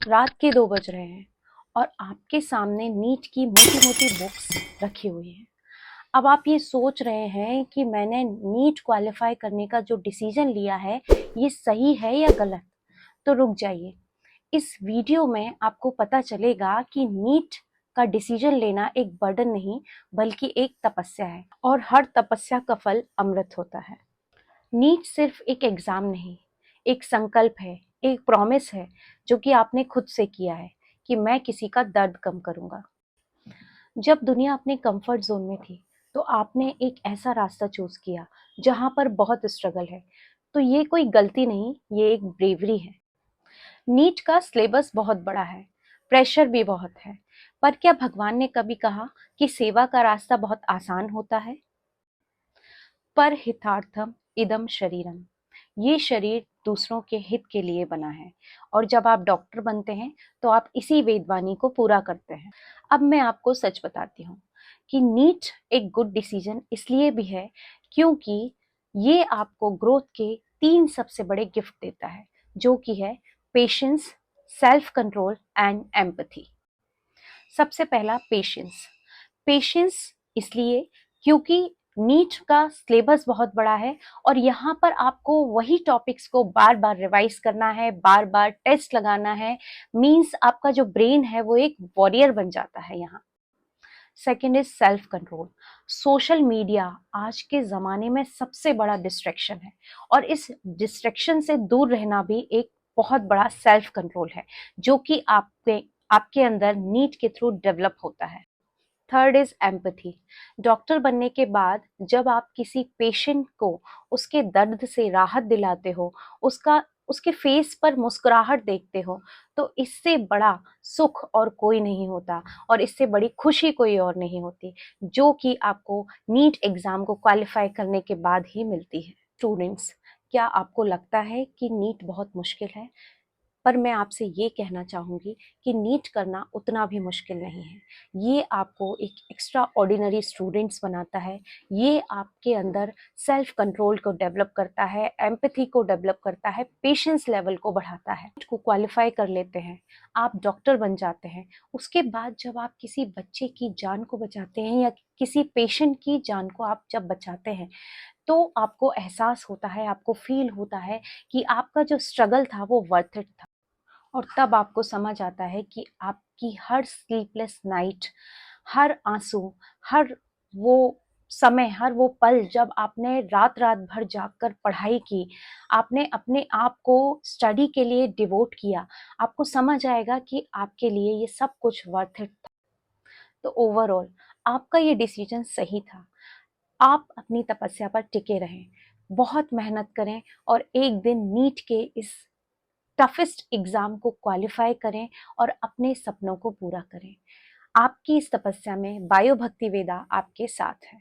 रात के 2 बज रहे हैं और आपके सामने नीट की मोटी-मोटी बुक्स रखी हुई हैं। अब आप ये सोच रहे हैं कि मैंने नीट क्वालिफ़ाई करने का जो डिसीज़न लिया है, ये सही है या गलत? तो रुक जाइए। इस वीडियो में आपको पता चलेगा कि नीट का डिसीज़न लेना एक बर्डन नहीं, बल्कि एक तपस्या है और हर तपस्या का फल अमृत होता है। नीट सिर्फ एक एग्ज़ाम नहीं, एक संकल्प है, एक प्रॉमिस है जो कि आपने खुद से किया है कि मैं किसी का दर्द कम करूँगा। जब दुनिया अपने कंफर्ट ज़ोन में थी, तो आपने एक ऐसा रास्ता चूज़ किया जहाँ पर बहुत स्ट्रगल है। तो ये कोई गलती नहीं, ये एक ब्रेवरी है। नीट का सिलेबस बहुत बड़ा है, प्रेशर भी बहुत है। पर क्या भगवान ने कभी कहा कि सेवा का रास्ता बहुत आसान होता है? पर हितार्थम इदम शरीरम, ये शरीर दूसरों के हित के लिए बना है और जब आप डॉक्टर बनते हैं तो आप इसी वेदवाणी को पूरा करते हैं। अब मैं आपको सच बताती हूँ कि नीट एक गुड डिसीजन इसलिए भी है क्योंकि ये आपको ग्रोथ के 3 सबसे बड़े गिफ्ट देता है, जो कि है patience, self control and empathy. सबसे पहला पेशेंस। पेशेंस इसलिए क्योंकि नीट का सिलेबस बहुत बड़ा है और यहाँ पर आपको वही टॉपिक्स को बार बार रिवाइज करना है, बार बार टेस्ट लगाना है। मींस आपका जो ब्रेन है वो एक वॉरियर बन जाता है यहाँ। Second is self control. Social media आज के ज़माने में सबसे बड़ा डिस्ट्रैक्शन है और इस डिस्ट्रैक्शन से दूर रहना भी एक बहुत बड़ा सेल्फ कंट्रोल है, जो कि आपके अंदर नीट के थ्रू डेवलप होता है। Third is empathy. डॉक्टर बनने के बाद जब आप किसी पेशेंट को उसके दर्द से राहत दिलाते हो, उसके फेस पर मुस्कुराहट देखते हो, तो इससे बड़ा सुख और कोई नहीं होता और इससे बड़ी खुशी कोई और नहीं होती, जो कि आपको नीट एग्जाम को क्वालिफाई करने के बाद ही मिलती है। स्टूडेंट्स, क्या आपको लगता है कि नीट बहुत मुश्किल है? पर मैं आपसे ये कहना चाहूँगी कि नीट करना उतना भी मुश्किल नहीं है। ये आपको एक एक्स्ट्रा ऑर्डिनरी स्टूडेंट्स बनाता है। ये आपके अंदर सेल्फ कंट्रोल को डेवलप करता है, एम्पैथी को डेवलप करता है, पेशेंस लेवल को बढ़ाता है। को क्वालिफाई कर लेते हैं, आप डॉक्टर बन जाते हैं। उसके बाद जब आप किसी बच्चे की जान को बचाते हैं या किसी पेशेंट की जान को आप जब बचाते हैं, तो आपको एहसास होता है, आपको फील होता है कि आपका जो स्ट्रगल था वो वर्थ इट था। और तब आपको समझ आता है कि आपकी हर स्लीपलेस नाइट, हर आंसू, हर वो समय, हर वो पल जब आपने रात रात भर जागकर पढ़ाई की, आपने अपने आप को स्टडी के लिए डिवोट किया, आपको समझ आएगा कि आपके लिए ये सब कुछ वर्थ इट था। तो ओवरऑल आपका ये डिसीजन सही था। आप अपनी तपस्या पर टिके रहें, बहुत मेहनत करें और एक दिन नीट के इस टफेस्ट एग्जाम को क्वालिफाई करें और अपने सपनों को पूरा करें। आपकी इस तपस्या में बायो भक्ति वेदा आपके साथ है।